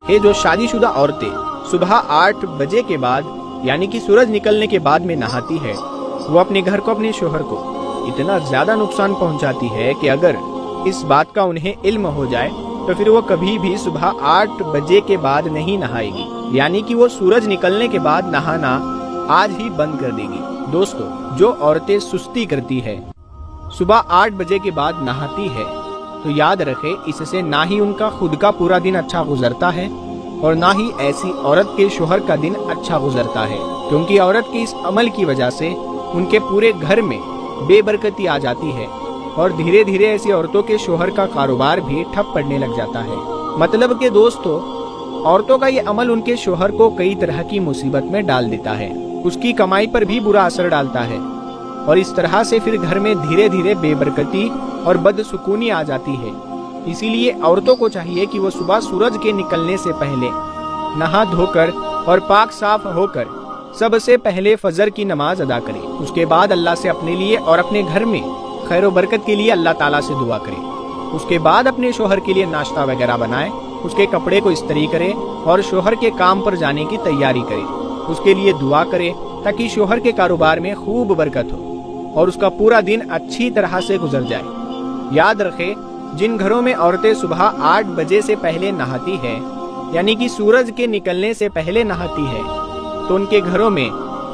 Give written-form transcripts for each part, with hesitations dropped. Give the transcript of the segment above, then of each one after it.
है जो शादीशुदा औरतें सुबह 8 बजे के बाद यानी कि सूरज निकलने के बाद में नहाती है, वो अपने घर को, अपने शोहर को इतना ज्यादा नुकसान पहुंचाती है कि अगर इस बात का उन्हें इल्म हो जाए तो फिर वो कभी भी सुबह 8 बजे के बाद नहीं नहाएगी, यानी कि वो सूरज निकलने के बाद नहाना आज ही बंद कर देगी। दोस्तों, जो औरतें सुस्ती करती है, सुबह 8 बजे के बाद नहाती है, तो याद रखे इससे ना ही उनका खुद का पूरा दिन अच्छा गुजरता है और ना ही ऐसी औरत के शोहर का दिन अच्छा गुजरता है, क्योंकि औरत के इस अमल की वजह से उनके पूरे घर में बेबरकती आ जाती है और धीरे धीरे ऐसी औरतों के शोहर का कारोबार भी ठप पड़ने लग जाता है। मतलब कि दोस्तों, औरतों का ये अमल उनके शोहर को कई तरह की मुसीबत में डाल देता है, उसकी कमाई पर भी बुरा असर डालता है और इस तरह से फिर घर में धीरे धीरे बेबरकती और बदसुकूनी आ जाती है। इसीलिए औरतों को चाहिए कि वो सुबह सूरज के निकलने से पहले नहा धोकर और पाक साफ होकर सबसे पहले फजर की नमाज अदा करें। उसके बाद अल्लाह से अपने लिए और अपने घर में खैर व बरकत के लिए अल्लाह ताला से दुआ करें। उसके बाद अपने शोहर के लिए नाश्ता वगैरह बनाएं, उसके कपड़े को इस्त्री करें और शोहर के काम पर जाने की तैयारी करें। उसके लिए दुआ करें ताकि शोहर के कारोबार में खूब बरकत हो और उसका पूरा दिन अच्छी तरह से गुजर जाए। याद रखें, जिन घरों में औरतें सुबह 8 बजे से पहले नहाती है, यानी कि सूरज के निकलने से पहले नहाती है, तो उनके घरों में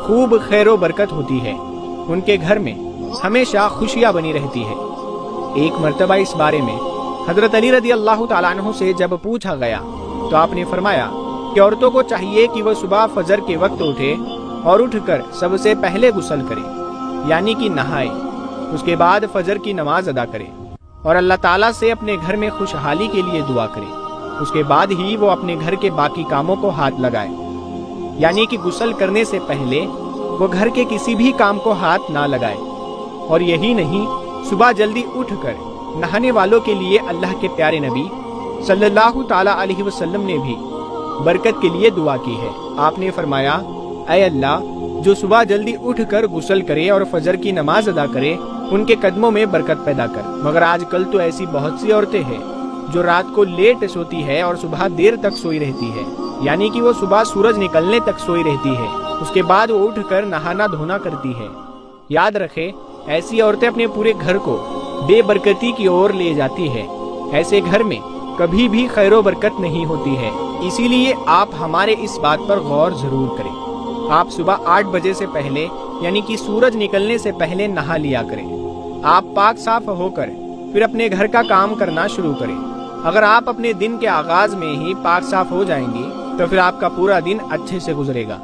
खूब खैरो बरकत होती है, उनके घर में हमेशा खुशियां बनी रहती है। एक मर्तबा इस बारे में हजरत अली रदी अल्लाह ताला अन्हु से जब पूछा गया तो आपने फरमाया कि औरतों को चाहिए कि वह सुबह फजर के वक्त उठे और उठकर सबसे पहले गुस्ल करे, यानी कि नहाए, उसके बाद फजर की नमाज अदा करे और अल्लाह ताला से अपने घर में खुशहाली के लिए दुआ करे। उसके बाद ही वो अपने घर के बाकी कामों को हाथ लगाए, यानी कि गुस्ल करने से पहले वो घर के किसी भी काम को हाथ ना लगाए। और यही नहीं, सुबह जल्दी उठकर नहाने वालों के लिए अल्लाह के प्यारे नबी सल्लल्लाहु ताला अलैहि वसल्लम ने भी बरकत के लिए दुआ की है। आपने फरमाया, ऐ अल्लाह, जो सुबह जल्दी उठकर गुस्ल करे और फजर की नमाज अदा करे, उनके कदमों में बरकत पैदा कर। मगर आजकल तो ऐसी बहुत सी औरतें हैं जो रात को लेट सोती है और सुबह देर तक सोई रहती है, यानी कि वो सुबह सूरज निकलने तक सोई रहती है, उसके बाद वो उठकर नहाना धोना करती है। याद रखे, ऐसी औरतें अपने पूरे घर को बेबरकती की ओर ले जाती है। ऐसे घर में कभी भी खैरो बरकत नहीं होती है। इसीलिए आप हमारे इस बात पर गौर जरूर करें। आप सुबह 8 बजे से पहले, यानी कि सूरज निकलने से पहले नहा लिया करें। आप पाक साफ होकर फिर अपने घर का काम करना शुरू करें। अगर आप अपने दिन के आगाज में ही पाक साफ हो जाएंगे तो फिर आपका पूरा दिन अच्छे से गुजरेगा।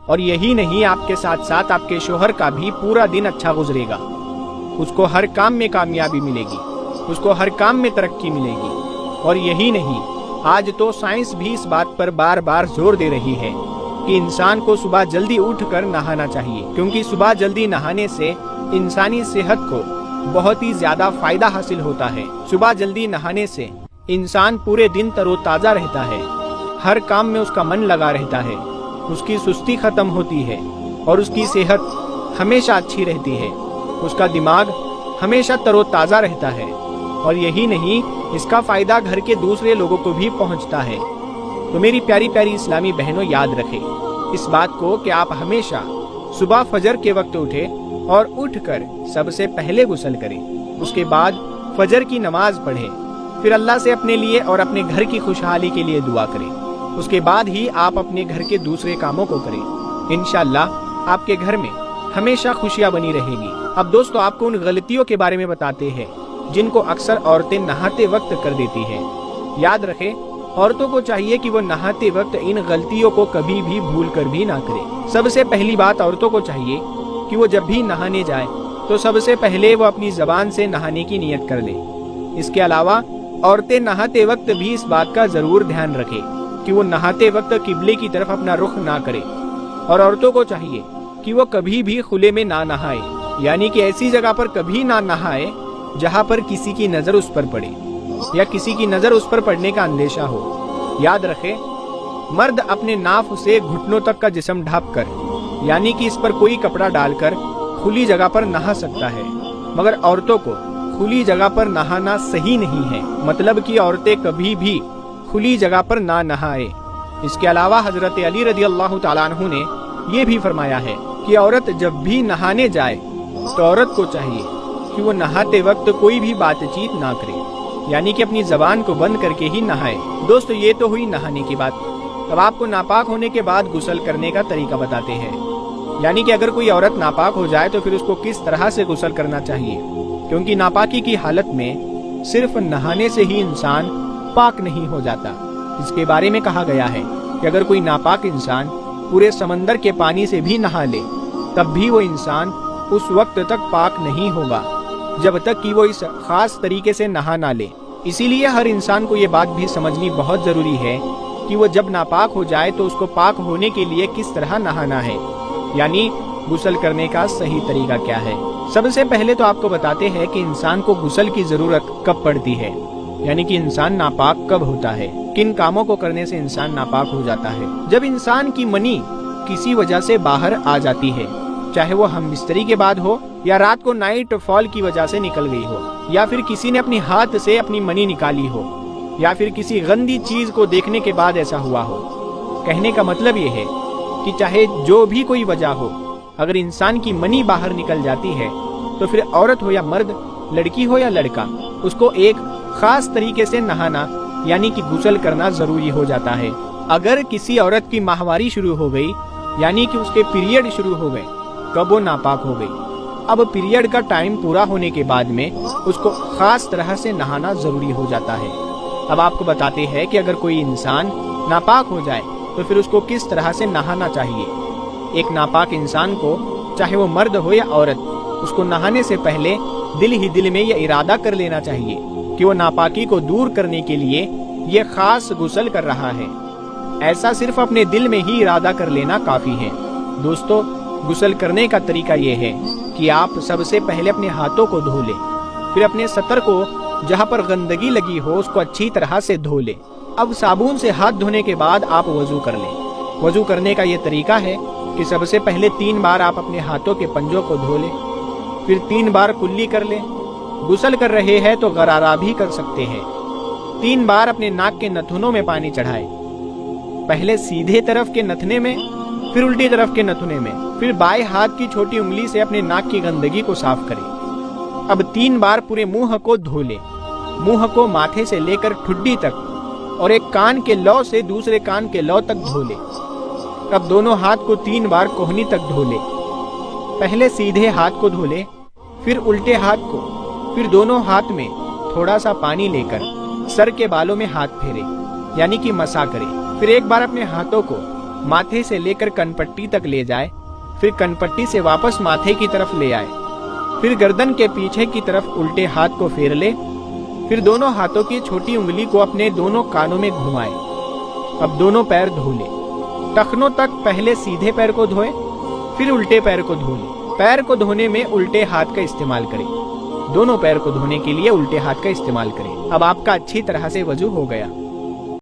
और यही नहीं, आपके साथ साथ आपके शोहर का भी पूरा दिन अच्छा गुजरेगा। उसको हर काम में कामयाबी मिलेगी, उसको हर काम में तरक्की मिलेगी। और यही नहीं, आज तो साइंस भी इस बात पर बार बार जोर दे रही है कि इंसान को सुबह जल्दी उठकर नहाना चाहिए, क्योंकि सुबह जल्दी नहाने से इंसानी सेहत को बहुत ही ज्यादा फायदा हासिल होता है। सुबह जल्दी नहाने से इंसान पूरे दिन तरोताजा रहता है, हर काम में उसका मन लगा रहता है, उसकी सुस्ती खत्म होती है और उसकी सेहत हमेशा अच्छी रहती है, उसका दिमाग हमेशा तरोताजा रहता है। और यही नहीं, इसका फायदा घर के दूसरे लोगों को भी पहुंचता है। तो मेरी प्यारी प्यारी इस्लामी बहनों, याद रखें इस बात को कि आप हमेशा सुबह फजर के वक्त उठे और उठकर सबसे पहले गुस्ल करें, उसके बाद फजर की नमाज पढ़ें, फिर अल्लाह से अपने लिए और अपने घर की खुशहाली के लिए दुआ करें। उसके बाद ही आप अपने घर के दूसरे कामों को करें। इंशाअल्लाह आपके घर में हमेशा खुशियां बनी रहेगी। अब दोस्तों, आपको उन गलतियों के बारे में बताते हैं जिनको अक्सर औरतें नहाते वक्त कर देती हैं। याद रखें, औरतों को चाहिए कि वो नहाते वक्त इन गलतियों को कभी भी भूल कर भी ना करें। सबसे पहली बात, औरतों को चाहिए कि वो जब भी नहाने जाए तो सबसे पहले वो अपनी जबान से नहाने की नियत कर ले। इसके अलावा औरतें नहाते वक्त भी इस बात का जरूर ध्यान रखें कि वो नहाते वक्त किबले की तरफ अपना रुख ना करे। और औरतों को चाहिए कि वो कभी भी खुले में ना नहाए, यानी कि ऐसी जगह पर कभी ना नहाए जहाँ पर किसी की नजर उस पर पड़े या किसी की नजर उस पर पड़ने का अंदेशा हो। याद रखें, मर्द अपने नाफ से घुटनों तक का जिस्म ढांपकर, यानी कि इस पर कोई कपड़ा डालकर खुली जगह पर नहा सकता है, मगर औरतों को खुली जगह पर नहाना सही नहीं है। मतलब कि औरतें कभी भी खुली जगह पर ना नहाए। इसके अलावा हजरत अली रजी अल्लाह तआला अन्हु ने ये भी फरमाया है कि औरत जब भी नहाने जाए तो औरत को चाहिए कि वो नहाते वक्त कोई भी बातचीत ना करे, यानी कि अपनी जबान को बंद करके ही नहाए। दोस्तों, ये तो हुई नहाने की बात। अब आपको नापाक होने के बाद गुस्ल करने का तरीका बताते हैं, यानी कि अगर कोई औरत नापाक हो जाए तो फिर उसको किस तरह से गुस्ल करना चाहिए, क्योंकि नापाकी की हालत में सिर्फ नहाने से ही इंसान पाक नहीं हो जाता। इसके बारे में कहा गया है कि अगर कोई नापाक इंसान पूरे समंदर के पानी से भी नहा ले तब भी वो इंसान उस वक्त तक पाक नहीं होगा जब तक कि वो इस खास तरीके से नहा ना ले। इसीलिए हर इंसान को ये बात भी समझनी बहुत जरूरी है कि वो जब नापाक हो जाए तो उसको पाक होने के लिए किस तरह नहाना है, यानी गुस्ल करने का सही तरीका क्या है। सबसे पहले तो आपको बताते हैं कि इंसान को गुस्ल की जरूरत कब पड़ती है, यानी कि इंसान नापाक कब होता है, किन कामों को करने से इंसान नापाक हो जाता है। जब इंसान की मनी किसी वजह से बाहर आ जाती है, चाहे वो हम बिस्तरी के बाद हो या रात को नाइट फॉल की वजह से निकल गई हो, या फिर किसी ने अपनी हाथ से अपनी मनी निकाली हो, या फिर किसी गंदी चीज को देखने के बाद ऐसा हुआ हो। कहने का मतलब ये है कि चाहे जो भी कोई वजह हो, अगर इंसान की मनी बाहर निकल जाती है तो फिर औरत हो या मर्द, लड़की हो या लड़का, उसको एक खास तरीके से नहाना यानी कि गुस्ल करना जरूरी हो जाता है। अगर किसी औरत की माहवारी शुरू हो गई, यानी कि उसके पीरियड शुरू हो गए, कब वो नापाक हो गई। अब पीरियड का टाइम पूरा होने के बाद में उसको खास तरह से नहाना जरूरी हो जाता है। अब आपको बताते हैं कि अगर कोई इंसान नापाक हो जाए तो फिर उसको किस तरह से नहाना चाहिए। एक नापाक इंसान को, चाहे वो मर्द हो या औरत, उसको नहाने से पहले दिल ही दिल में यह इरादा कर लेना चाहिए कि वो नापाकी को दूर करने के लिए ये खास गुस्ल कर रहा है। ऐसा सिर्फ अपने दिल में ही इरादा कर लेना काफी है। दोस्तों, गुस्ल करने का तरीका ये है कि आप सबसे पहले अपने हाथों को धो लें, फिर अपने सतर को जहाँ पर गंदगी लगी हो उसको अच्छी तरह से धो लें। अब साबुन से हाथ धोने के बाद आप वजू कर लें। वजू करने का ये तरीका है कि सबसे पहले 3 बार आप अपने हाथों के पंजों को धो लें, फिर 3 बार कुल्ली कर लें। गुस्ल कर रहे हैं तो गरारा भी कर सकते हैं। 3 बार अपने नाक के नथुनों में पानी चढ़ाएं, पहले सीधे तरफ के नथने में, फिर उल्टी तरफ के नथुने में, फिर बाएं हाथ की छोटी उंगली से अपने नाक की गंदगी को साफ करें। अब 3 बार पूरे मुंह को धो लें। मुंह को माथे से लेकर ठुड्डी तक और एक कान के लौ से दूसरे कान के लौ तक धो लें। अब दोनों हाथ को 3 बार कोहनी तक धो लें। पहले सीधे हाथ को धो लें, फिर उल्टे हाथ को, फिर दोनों हाथ में थोड़ा सा पानी लेकर सर के बालों में हाथ फेरे, यानी कि मसा करें। फिर एक बार अपने हाथों को माथे से लेकर कनपट्टी तक ले जाए, फिर कनपट्टी से वापस माथे की तरफ ले आए, फिर गर्दन के पीछे की तरफ उल्टे हाथ को फेर ले, फिर दोनों हाथों की छोटी उंगली को अपने दोनों कानों में घुमाए। अब दोनों पैर धो ले। टखनों तक पहले सीधे पैर को धोए, फिर उल्टे पैर को धो ले। पैर को धोने में उल्टे हाथ का इस्तेमाल करें। दोनों पैर को धोने के लिए उल्टे हाथ का इस्तेमाल करें। अब आपका अच्छी तरह से वजू हो गया।